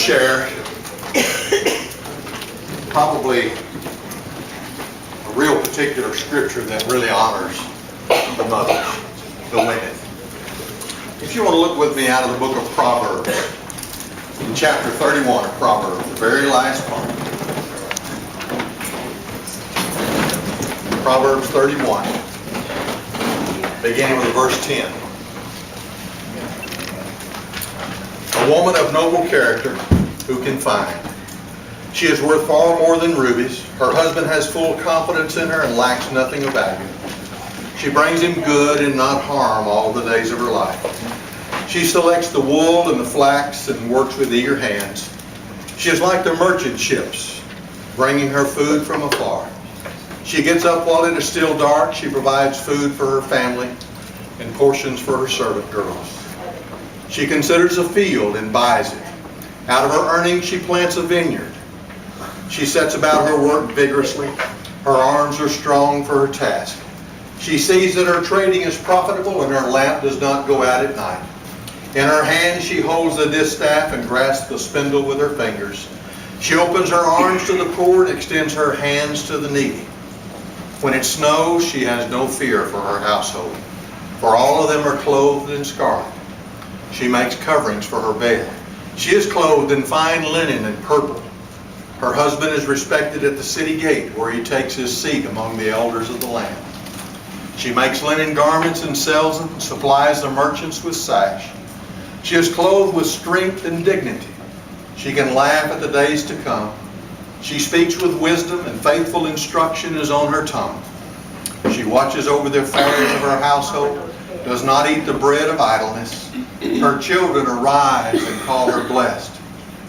share probably a real particular scripture that really honors the mothers, the women. If you want to look with me out of the book of Proverbs, in chapter 31 of Proverbs, the very last part. Proverbs 31, beginning with verse 10. A woman of noble character, who can find? She is worth far more than rubies. Her husband has full confidence in her and lacks nothing of value. She brings him good and not harm all the days of her life. She selects the wool and the flax and works with eager hands. She is like the merchant ships, bringing her food from afar. She gets up while it is still dark. She provides food for her family and portions for her servant girls. She considers a field and buys it. Out of her earnings she plants a vineyard. She sets about her work vigorously. Her arms are strong for her task. She sees that her trading is profitable and her lamp does not go out at night. In her hand she holds the distaff and grasps the spindle with her fingers. She opens her arms to the poor and extends her hands to the needy. When it snows, she has no fear for her household, for all of them are clothed in scarlet. She makes coverings for her bed. She is clothed in fine linen and purple. Her husband is respected at the city gate, where he takes his seat among the elders of the land. She makes linen garments and sells them, and supplies the merchants with sash. She is clothed with strength and dignity. She can laugh at the days to come. She speaks with wisdom, and faithful instruction is on her tongue. She watches over the affairs of her household, does not eat the bread of idleness. Her children arise and call her blessed.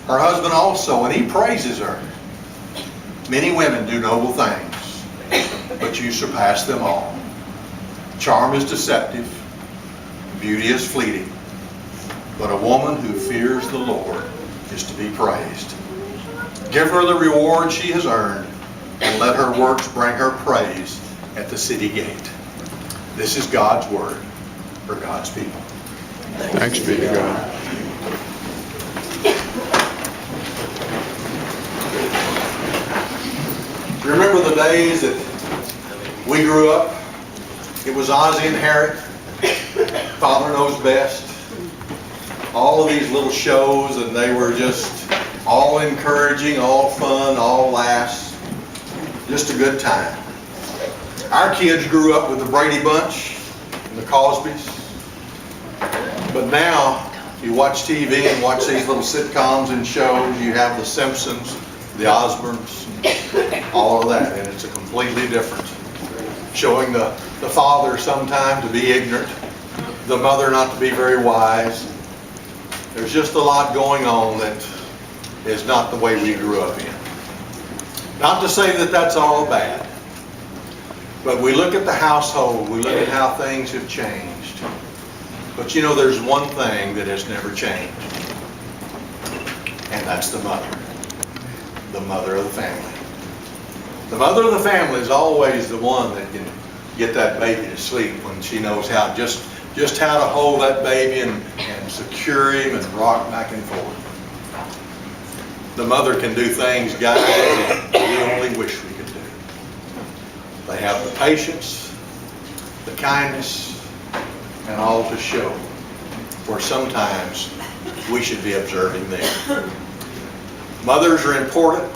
Her husband also, and he praises her. Many women do noble things, but you surpass them all. Charm is deceptive, beauty is fleeting, but a woman who fears the Lord is to be praised. Give her the reward she has earned, and let her works bring her praise at the city gate. This is God's word for God's people. Thanks be to God. Remember the days that we grew up? It was Ozzie and Harriet, Father Knows Best. All of these little shows, and they were just all encouraging, all fun, all laughs. Just a good time. Our kids grew up with the Brady Bunch and the Cosbys. But now, you watch TV and watch these little sitcoms and shows. You have the Simpsons, the Osbournes, all of that. And it's a completely different. Showing the father sometimes to be ignorant, the mother not to be very wise. There's just a lot going on that is not the way we grew up in. Not to say that that's all bad. But we look at the household, we look at how things have changed. But you know, there's one thing that has never changed. And that's the mother. The mother of the family. The mother of the family is always the one that can get that baby to sleep when she knows how, just how to hold that baby and secure him and rock back and forth. The mother can do things, guys, that we only wish we could do. They have the patience, the kindness, and all to show, where sometimes we should be observing them. Mothers are important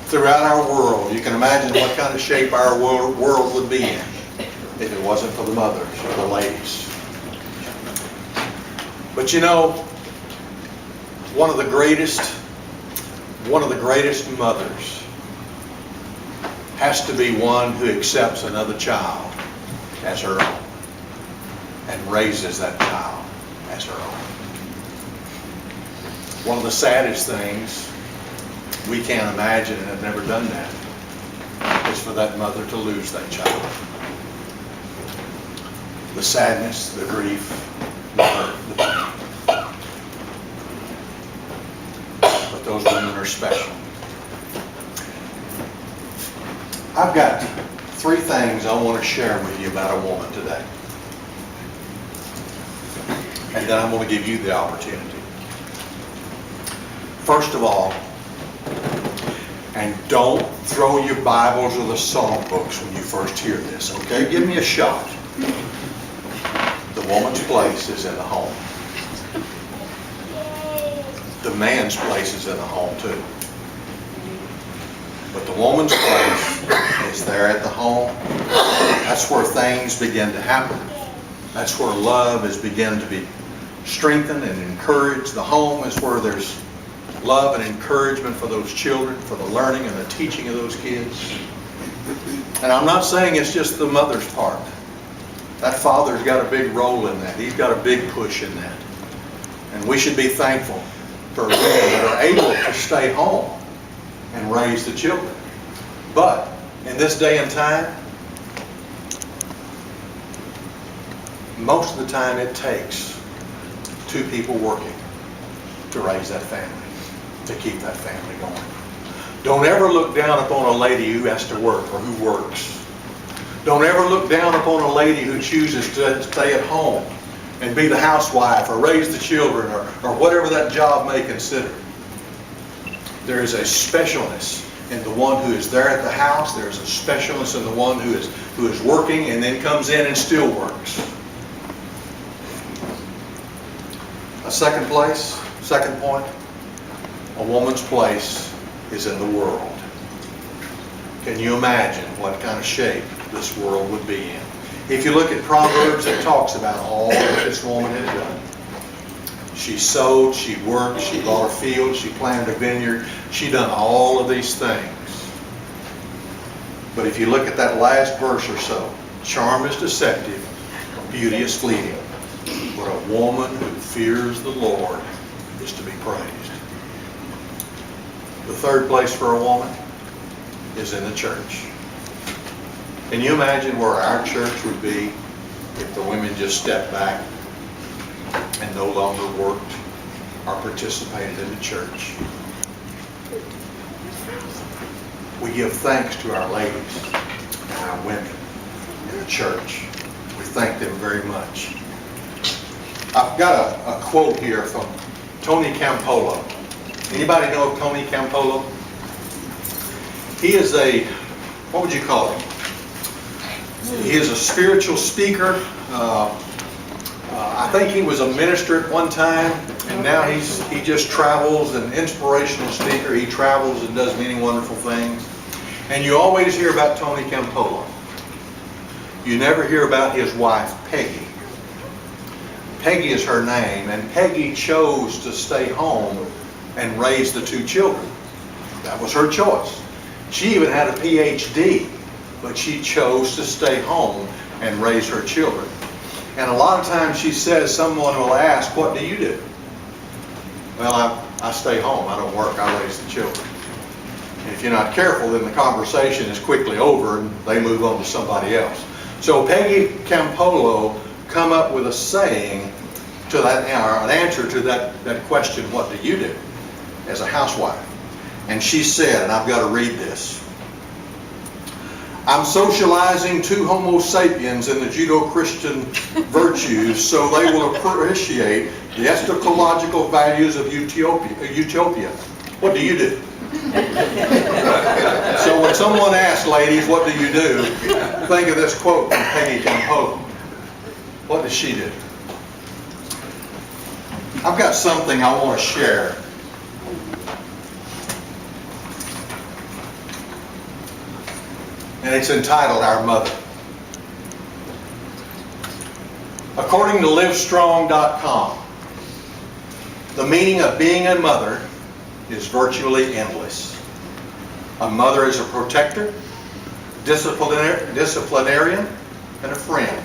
throughout our world. You can imagine what kind of shape our world would be in if it wasn't for the mothers or the ladies. But you know, one of the greatest mothers has to be one who accepts another child as her own and raises that child as her own. One of the saddest things, we can't imagine and have never done that, is for that mother to lose that child. The sadness, the grief, the hurt, the pain. But those women are special. I've got 3 things I want to share with you about a woman today. And then I'm going to give you the opportunity. First of all, and don't throw your Bibles or the song books when you first hear this, okay? Give me a shot. The woman's place is in the home. The man's place is in the home too. But the woman's place is there at the home. That's where things begin to happen. That's where love is beginning to be strengthened and encouraged. The home is where there's love and encouragement for those children, for the learning and the teaching of those kids. And I'm not saying it's just the mother's part. That father's got a big role in that. He's got a big push in that. And we should be thankful for women that are able to stay home and raise the children. But in this day and time, most of the time it takes two people working to raise that family, to keep that family going. Don't ever look down upon a lady who has to work or who works. Don't ever look down upon a lady who chooses to stay at home and be the housewife or raise the children or whatever that job may consider. There is a specialness in the one who is there at the house. There is a specialness in the one who is working and then comes in and still works. A second point, a woman's place is in the world. Can you imagine what kind of shape this world would be in? If you look at Proverbs, it talks about all that this woman has done. She sowed, she worked, she bought a field, she planted a vineyard. She done all of these things. But if you look at that last verse or so, charm is deceptive, beauty is fleeting. But a woman who fears the Lord is to be praised. The third place for a woman is in the church. Can you imagine where our church would be if the women just stepped back and no longer worked or participated in the church? We give thanks to our ladies and our women in the church. We thank them very much. I've got a quote here from Tony Campolo. Anybody know of Tony Campolo? He is what would you call him? He is a spiritual speaker. I think he was a minister at one time, and now he just travels, an inspirational speaker. He travels and does many wonderful things. And you always hear about Tony Campolo. You never hear about his wife, Peggy. Peggy is her name, and Peggy chose to stay home and raise the two children. That was her choice. She even had a PhD, but she chose to stay home and raise her children. And a lot of times she says, someone will ask, what do you do? Well, I stay home. I don't work. I raise the children. And if you're not careful, then the conversation is quickly over and they move on to somebody else. So Peggy Campolo come up with a saying to that, or an answer to that question, what do you do as a housewife? And she said, and I've got to read this, I'm socializing two Homo sapiens in the Judeo-Christian virtues so they will appreciate the eschatological values of utopia. What do you do? So when someone asks, ladies, what do you do? Think of this quote from Peggy Campolo. What does she do? I've got something I want to share. And it's entitled Our Mother. According to Livestrong.com, the meaning of being a mother is virtually endless. A mother is a protector, disciplinarian, and a friend.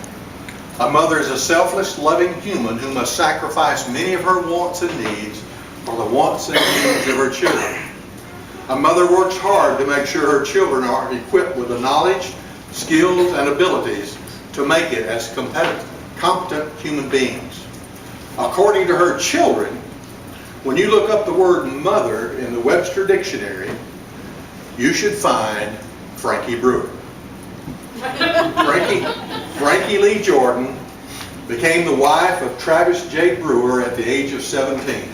A mother is a selfless, loving human who must sacrifice many of her wants and needs for the wants and needs of her children. A mother works hard to make sure her children are equipped with the knowledge, skills, and abilities to make it as competent human beings. According to her children, when you look up the word mother in the Webster Dictionary, you should find Frankie Brewer. Frankie Lee Jordan became the wife of Travis J. Brewer at the age of 17.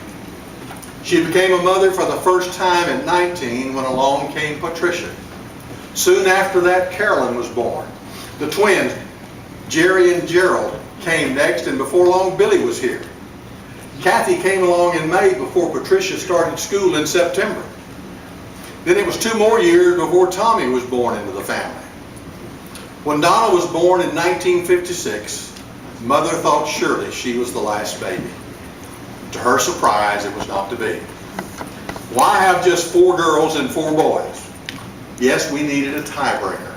She became a mother for the first time at 19 when along came Patricia. Soon after that, Carolyn was born. The twins, Jerry and Gerald, came next, and before long, Billy was here. Kathy came along in May before Patricia started school in September. Then it was 2 more years before Tommy was born into the family. When Donna was born in 1956, Mother thought surely she was the last baby. To her surprise, it was not to be. Why have just 4 girls and 4 boys? Yes, we needed a tiebreaker.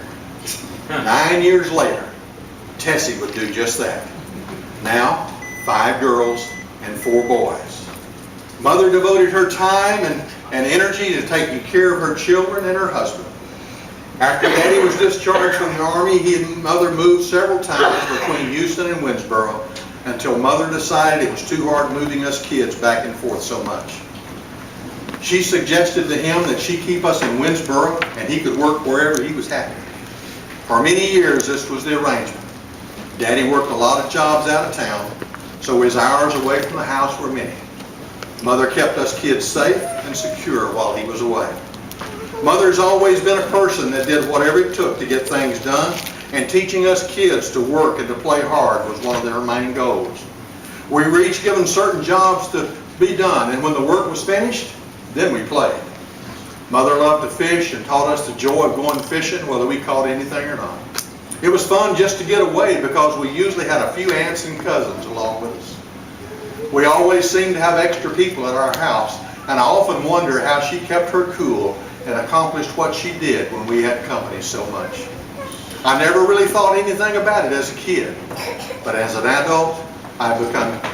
9 years later, Tessie would do just that. Now, 5 girls and 4 boys. Mother devoted her time and energy to taking care of her children and her husband. After Daddy was discharged from the Army, he and Mother moved several times between Houston and Winsboro until Mother decided it was too hard moving us kids back and forth so much. She suggested to him that she keep us in Winsboro and he could work wherever he was happy. For many years, this was the arrangement. Daddy worked a lot of jobs out of town, so his hours away from the house were many. Mother kept us kids safe and secure while he was away. Mother's always been a person that did whatever it took to get things done, and teaching us kids to work and to play hard was one of their main goals. We were each given certain jobs to be done, and when the work was finished, then we played. Mother loved to fish and taught us the joy of going fishing, whether we caught anything or not. It was fun just to get away because we usually had a few aunts and cousins along with us. We always seemed to have extra people at our house, and I often wonder how she kept her cool and accomplished what she did when we had company so much. I never really thought anything about it as a kid, but as an adult, I've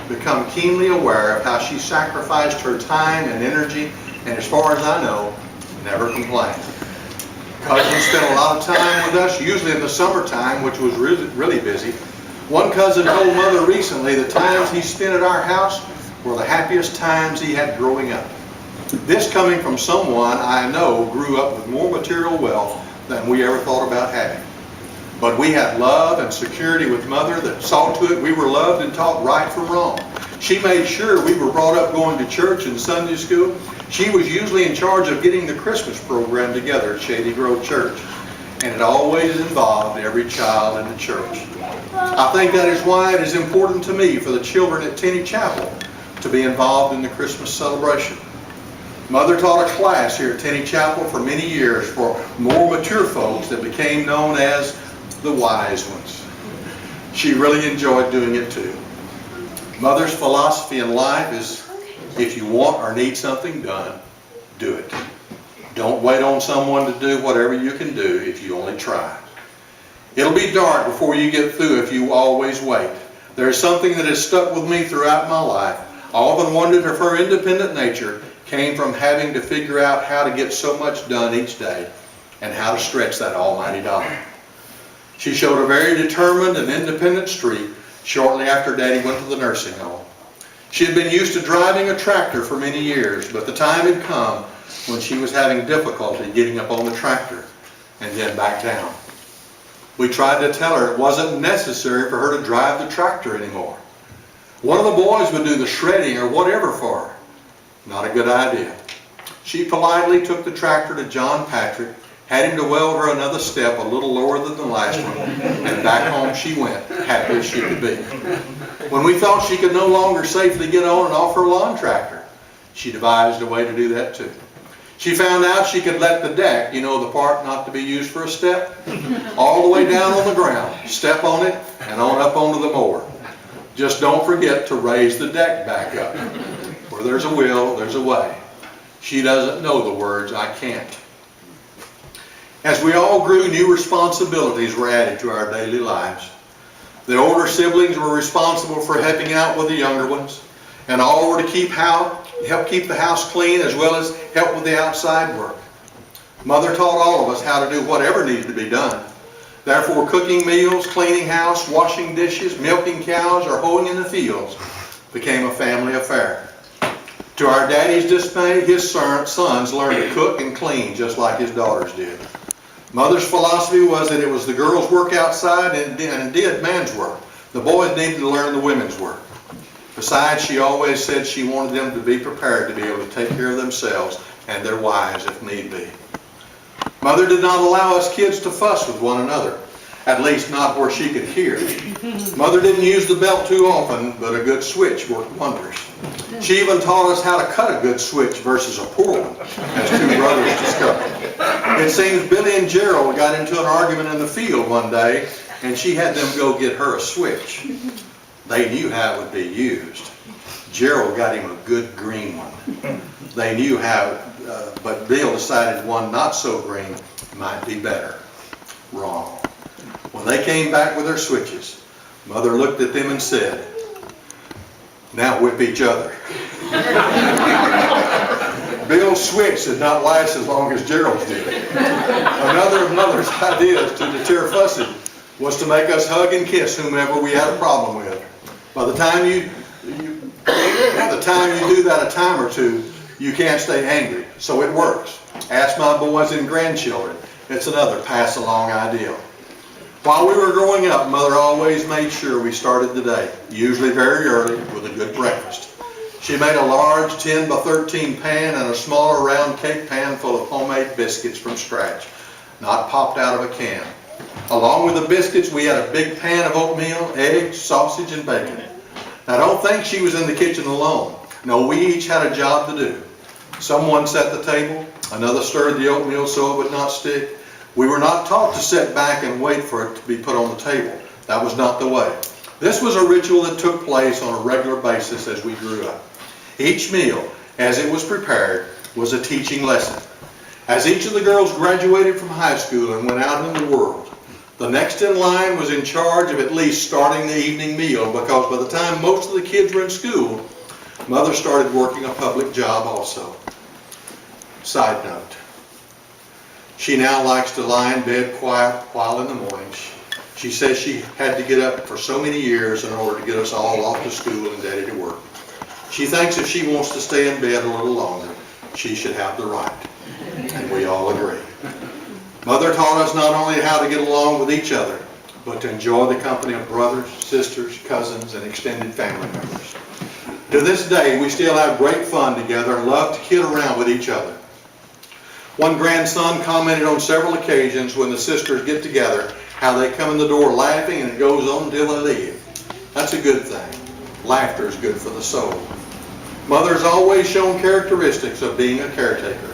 become keenly aware of how she sacrificed her time and energy, and as far as I know, never complained. Cousins spent a lot of time with us, usually in the summertime, which was really busy. One cousin told Mother recently the times he spent at our house were the happiest times he had growing up. This coming from someone I know grew up with more material wealth than we ever thought about having. But we had love and security with Mother that saw to it we were loved and taught right from wrong. She made sure we were brought up going to church and Sunday school. She was usually in charge of getting the Christmas program together at Shady Grove Church, and it always involved every child in the church. I think that is why it is important to me for the children at Tinney Chapel to be involved in the Christmas celebration. Mother taught a class here at Tinney Chapel for many years for more mature folks that became known as the wise ones. She really enjoyed doing it too. Mother's philosophy in life is, if you want or need something done, do it. Don't wait on someone to do whatever you can do if you only try. It'll be dark before you get through if you always wait. There is something that has stuck with me throughout my life. I often wondered if her independent nature came from having to figure out how to get so much done each day and how to stretch that almighty dollar. She showed a very determined and independent streak shortly after Daddy went to the nursing home. She had been used to driving a tractor for many years, but the time had come when she was having difficulty getting up on the tractor and then back down. We tried to tell her it wasn't necessary for her to drive the tractor anymore. One of the boys would do the shredding or whatever for her. Not a good idea. She politely took the tractor to John Patrick, had him to weld her another step a little lower than the last one, and back home she went, happy as she could be. When we thought she could no longer safely get on and off her lawn tractor, she devised a way to do that too. She found out she could let the deck, you know, the part not to be used for a step, all the way down on the ground, step on it, and on up onto the mower. Just don't forget to raise the deck back up. Where there's a will, there's a way. She doesn't know the words, I can't. As we all grew, new responsibilities were added to our daily lives. The older siblings were responsible for helping out with the younger ones, and all were to help keep the house clean as well as help with the outside work. Mother taught all of us how to do whatever needed to be done. Therefore, cooking meals, cleaning house, washing dishes, milking cows, or hoeing in the fields became a family affair. To our Daddy's dismay, his sons learned to cook and clean just like his daughters did. Mother's philosophy was that it was the girls' work outside and did man's work. The boys needed to learn the women's work. Besides, she always said she wanted them to be prepared to be able to take care of themselves and their wives if need be. Mother did not allow us kids to fuss with one another, at least not where she could hear. Mother didn't use the belt too often, but a good switch worked wonders. She even taught us how to cut a good switch versus a poor one, as two brothers discovered. It seems Billy and Gerald got into an argument in the field one day, and she had them go get her a switch. They knew how it would be used. Gerald got him a good green one. They knew how, but Bill decided one not so green might be better. Wrong. When they came back with their switches, Mother looked at them and said, "Now whip each other." Bill's switch did not last as long as Gerald's did. Another of Mother's ideas to deter fussing was to make us hug and kiss whomever we had a problem with. By the time you do that a time or two, you can't stay angry, so it works. Ask my boys and grandchildren. It's another pass-along ideal. While we were growing up, Mother always made sure we started the day, usually very early, with a good breakfast. She made a large 10 by 13 pan and a smaller round cake pan full of homemade biscuits from scratch, not popped out of a can. Along with the biscuits, we had a big pan of oatmeal, eggs, sausage, and bacon. Now, don't think she was in the kitchen alone. No, we each had a job to do. Someone set the table, another stirred the oatmeal so it would not stick. We were not taught to sit back and wait for it to be put on the table. That was not the way. This was a ritual that took place on a regular basis as we grew up. Each meal, as it was prepared, was a teaching lesson. As each of the girls graduated from high school and went out in the world, the next in line was in charge of at least starting the evening meal, because by the time most of the kids were in school, Mother started working a public job also. Side note, she now likes to lie in bed quiet while in the mornings. She says she had to get up for so many years in order to get us all off to school and Daddy to work. She thinks if she wants to stay in bed a little longer, she should have the right. And we all agree. Mother taught us not only how to get along with each other, but to enjoy the company of brothers, sisters, cousins, and extended family members. To this day, we still have great fun together and love to kid around with each other. One grandson commented on several occasions when the sisters get together how they come in the door laughing and it goes on until they leave. That's a good thing. Laughter is good for the soul. Mother has always shown characteristics of being a caretaker.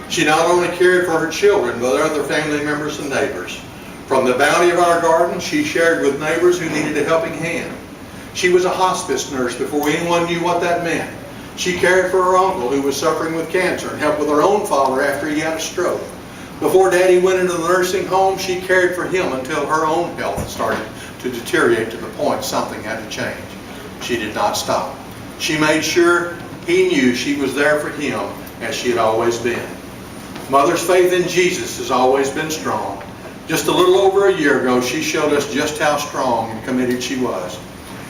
She not only cared for her children, but other family members and neighbors. From the bounty of our garden, she shared with neighbors who needed a helping hand. She was a hospice nurse before anyone knew what that meant. She cared for her uncle who was suffering with cancer and helped with her own father after he had a stroke. Before Daddy went into the nursing home, she cared for him until her own health started to deteriorate to the point something had to change. She did not stop. She made sure he knew she was there for him as she had always been. Mother's faith in Jesus has always been strong. Just a little over a year ago, she showed us just how strong and committed she was.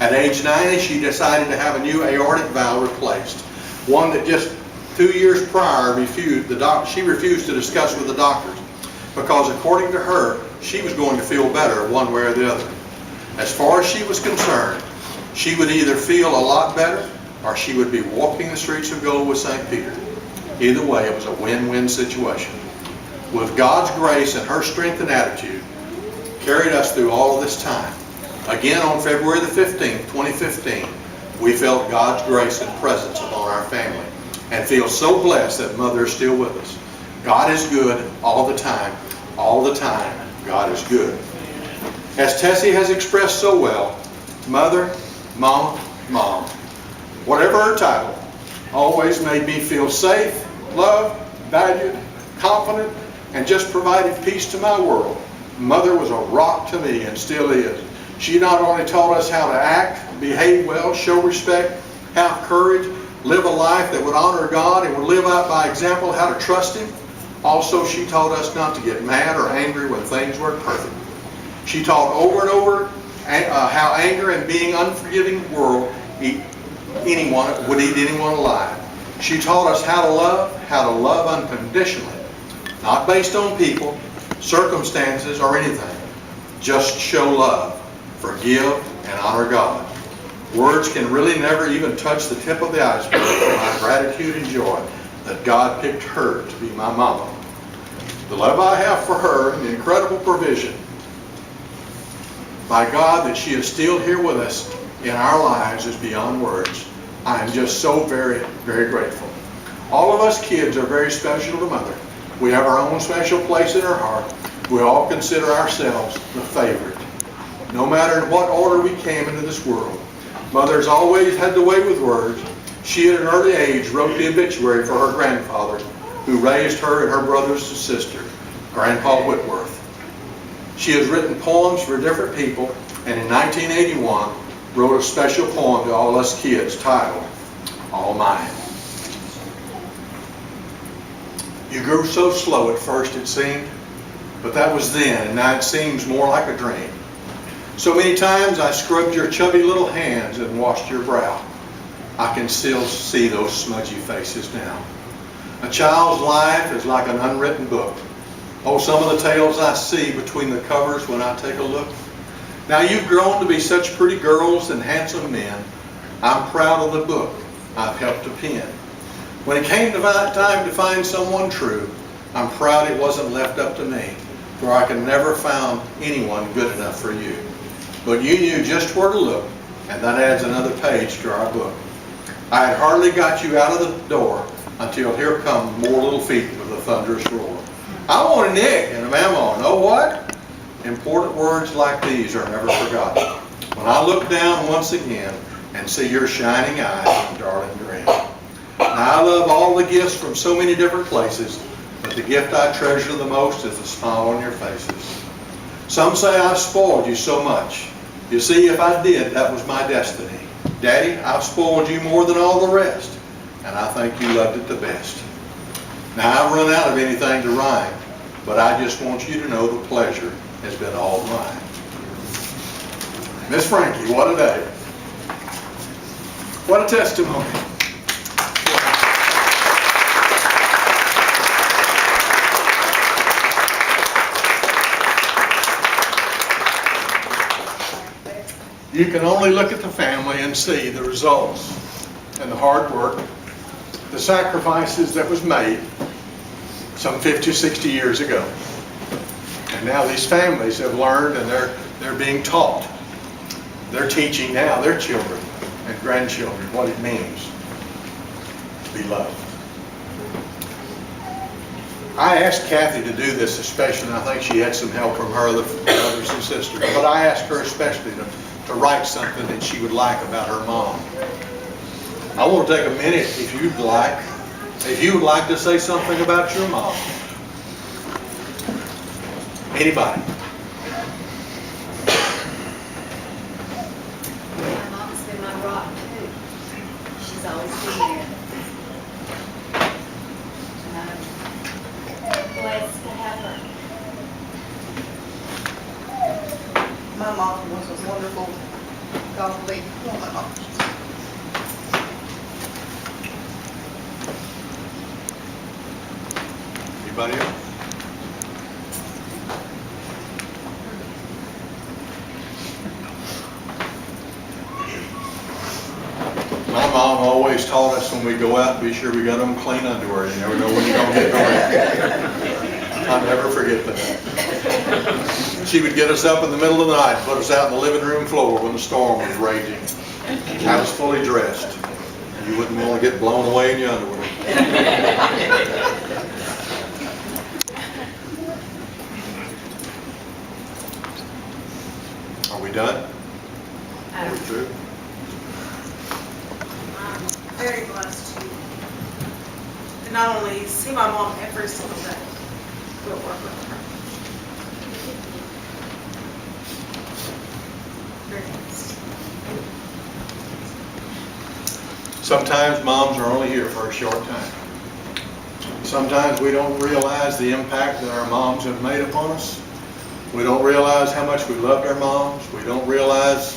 At age 90, she decided to have a new aortic valve replaced, one that just 2 years prior she refused to discuss with the doctors, because according to her, she was going to feel better one way or the other. As far as she was concerned, she would either feel a lot better or she would be walking the streets of gold with St. Peter. Either way, it was a win-win situation. With God's grace and her strength and attitude, carried us through all of this time. Again, on February the 15th, 2015, we felt God's grace and presence upon our family and feel so blessed that Mother is still with us. God is good all the time. All the time, God is good. As Tessie has expressed so well, Mother, Mama, Mom, whatever her title, always made me feel safe, loved, valued, confident, and just provided peace to my world. Mother was a rock to me and still is. She not only taught us how to act, behave well, show respect, have courage, live a life that would honor God and would live out by example how to trust Him. Also, she taught us not to get mad or angry when things weren't perfect. She taught over and over how anger and being unforgiving world would eat anyone alive. She taught us how to love unconditionally, not based on people, circumstances, or anything. Just show love, forgive, and honor God. Words can really never even touch the tip of the iceberg for my gratitude and joy that God picked her to be my mama. The love I have for her and the incredible provision by God that she is still here with us in our lives is beyond words. I am just so very, very grateful. All of us kids are very special to Mother. We have our own special place in her heart. We all consider ourselves the favorite. No matter in what order we came into this world, Mother's always had the way with words. She at an early age wrote the obituary for her grandfather, who raised her and her brothers and sister, Grandpa Whitworth. She has written poems for different people, and in 1981 wrote a special poem to all us kids titled, All Mine. You grew so slow at first it seemed, but that was then, and now it seems more like a dream. So many times I scrubbed your chubby little hands and washed your brow. I can still see those smudgy faces now. A child's life is like an unwritten book. Oh, some of the tales I see between the covers when I take a look. Now you've grown to be such pretty girls and handsome men. I'm proud of the book I've helped to pen. When it came to time to find someone true, I'm proud it wasn't left up to me, for I could never found anyone good enough for you. But you knew just where to look, and that adds another page to our book. I had hardly got you out of the door until here come more little feet with a thunderous roar. I want an egg and a mamma. Know what? Important words like these are never forgotten. When I look down once again and see your shining eyes and darling grin. Now I love all the gifts from so many different places, but the gift I treasure the most is the smile on your faces. Some say I've spoiled you so much. You see, if I did, that was my destiny. Daddy, I've spoiled you more than all the rest, and I think you loved it the best. Now I've run out of anything to rhyme, but I just want you to know the pleasure has been all mine. Miss Frankie, what a day. What a testimony. You can only look at the family and see the results and the hard work, the sacrifices that was made some 50, 60 years ago. And now these families have learned, and they're being taught. They're teaching now their children and grandchildren what it means to be loved. I asked Kathy to do this especially, and I think she had some help from her other brothers and sisters, but I asked her especially to write something that she would like about her mom. I want to take a minute, if you would like to say something about your mom. Anybody? My mom's been my rock too. She's always been there. And I'm blessed to have her. My mom was a wonderful, godly woman. Anybody else? My mom always taught us when we go out, be sure we got on clean underwear. You never know when you're going to get going. I'll never forget that. She would get us up in the middle of the night, put us out in the living room floor when the storm was raging. I was fully dressed. You wouldn't want to get blown away in your underwear. Are we done? Are we through? I'm very blessed to not only see my mom every single day, but work with her. Very blessed. Sometimes moms are only here for a short time. Sometimes we don't realize the impact that our moms have made upon us. We don't realize how much we loved our moms. We don't realize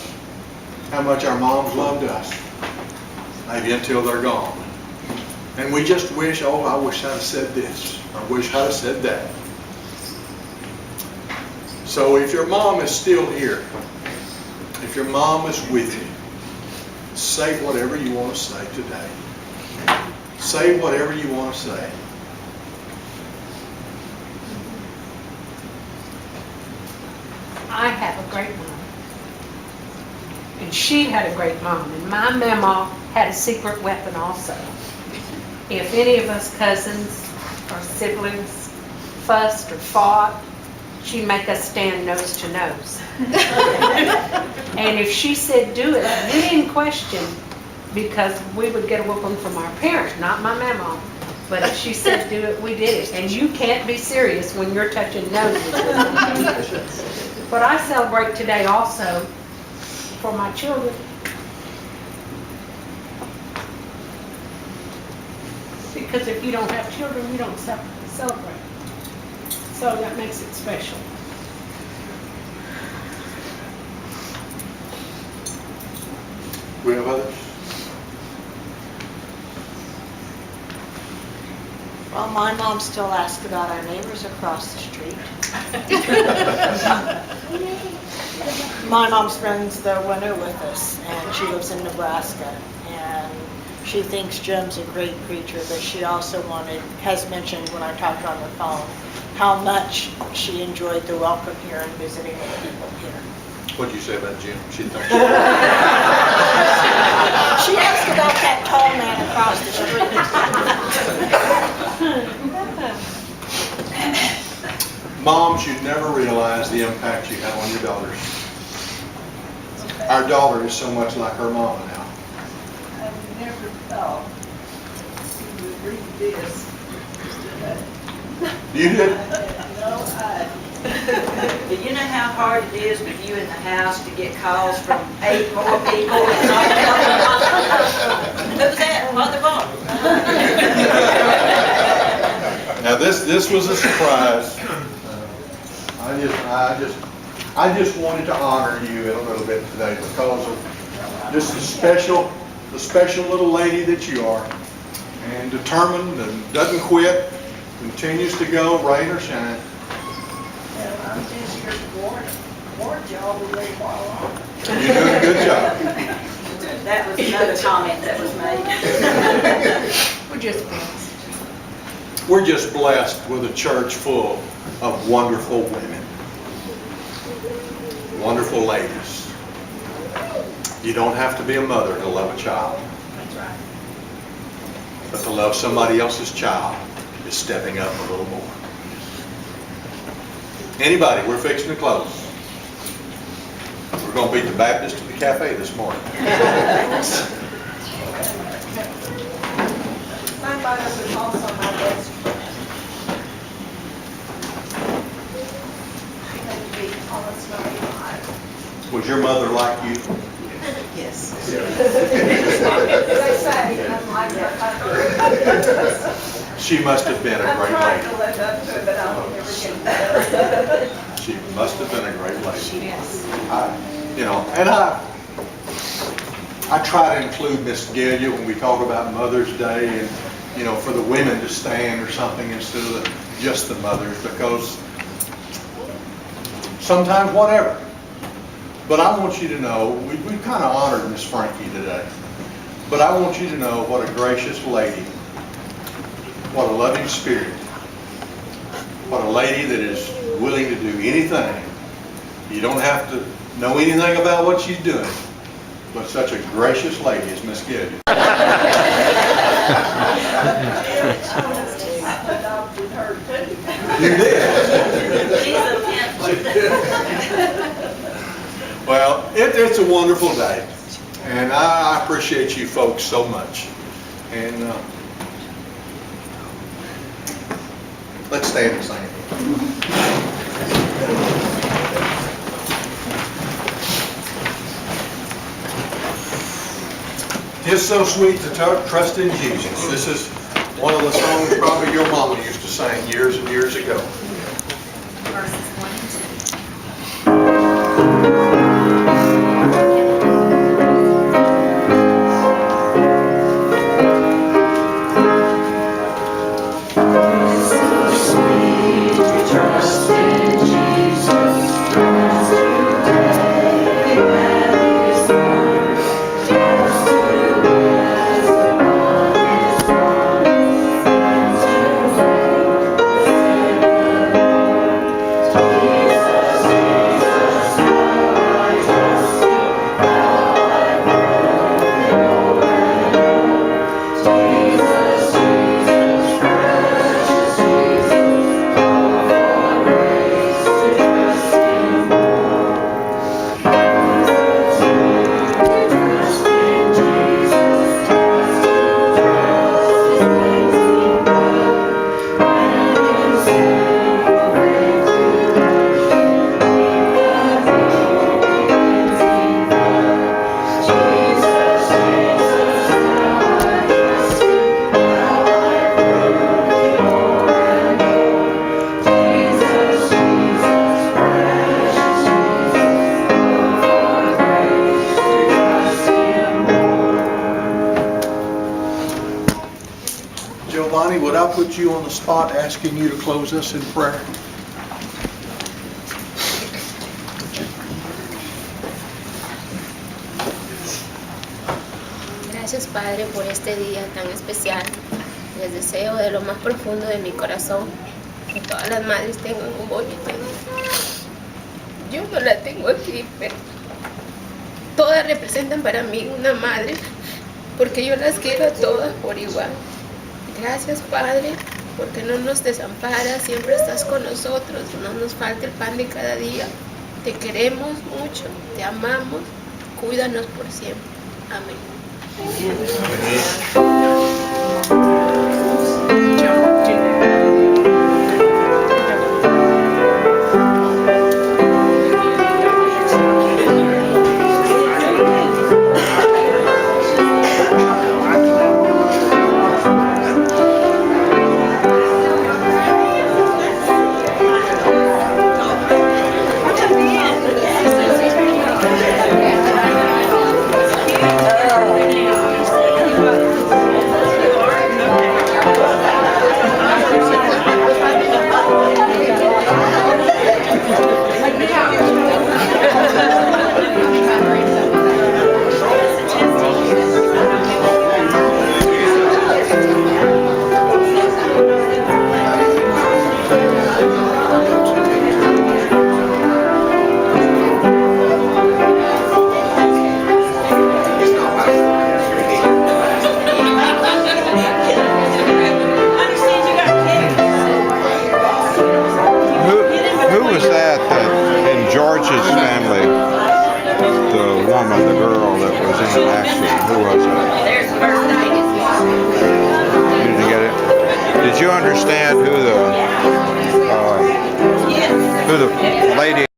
how much our moms loved us. Maybe until they're gone. And we just wish, oh, I wish I'd have said this. I wish I'd have said that. So if your mom is still here, if your mom is with you, say whatever you want to say today. Say whatever you want to say. I have a great mom. And she had a great mom. And my mama had a secret weapon also. If any of us cousins or siblings fussed or fought, she'd make us stand nose to nose. And if she said do it, we didn't question, because we would get a whooping from our parents, not my mama. But if she said do it, we did it. And you can't be serious when you're touching noses with them. But I celebrate today also for my children. Because if you don't have children, you don't celebrate. So that makes it special. We have others? Well, my mom still asks about our neighbors across the street. My mom spends the winter with us, and she lives in Nebraska. And she thinks Jim's a great preacher, but she also has mentioned when I talked to her on the phone, how much she enjoyed the welcome here and visiting with people here. What'd you say about Jim? She thinks She asked about that tall man across the street. Moms, you never realize the impact you have on your daughters. Our daughter is so much like her mama now. I never thought she would read this today. You did? No, But you know how hard it is with you in the house to get calls from 8 more people? Who's that? Mother Bob. Now this was a surprise. I just wanted to honor you a little bit today because of just the special little lady that you are, and determined and doesn't quit, continues to go, rain or shine. and I'm just here to warn y'all a little while on. You're doing a good job. That was another comment that was made. We're just blessed. We're just blessed with a church full of wonderful women. Wonderful ladies. You don't have to be a mother to love a child. That's right. But to love somebody else's child is stepping up a little more. Anybody? We're fixing to close. We're going to beat the Baptist to the cafe this morning. My mother was also my best friend. She had to be almost 95. Was your mother like you? Yes. They say, I'm like her. She must have been a I'm great trying to lady. live up to it, but I'll never get there. She must have been a great lady. Yes. I try to include Miss Gelia when we talk about Mother's Day, and for the women to stand or something instead of just the mothers, because sometimes whatever. But I want you to know, we kind of honored Miss Frankie today, but I want you to know what a gracious lady, what a loving spirit, what a lady that is willing to do anything. You don't have to know anything about what she's doing, but such a gracious lady as Miss Gideon. I adopted her too. You did. She's a pencil. Well, it's a wonderful day, and I appreciate you folks so much. And let's stand and sing. It's so sweet to trust in Jesus. This is one of the songs probably your mama used to sing years and years ago. Verses 1 and 2. Trust in Jesus, trust today, that is mine. Trust I put you on the spot asking you to close us in prayer? Gracias, Padre, por este día tan especial. Les deseo de lo más profundo de mi corazón que todas las madres tengan un bonito día. Yo no la tengo aquí, pero todas representan para mí una madre, porque yo las quiero a todas por igual. Gracias, Padre, porque no nos desamparas, siempre estás con nosotros, no nos falta el pan de cada día. Te queremos mucho, te amamos, cuídanos por siempre. Amén. The girl that was in the accident, who was it? You didn't get it? Did you understand who the lady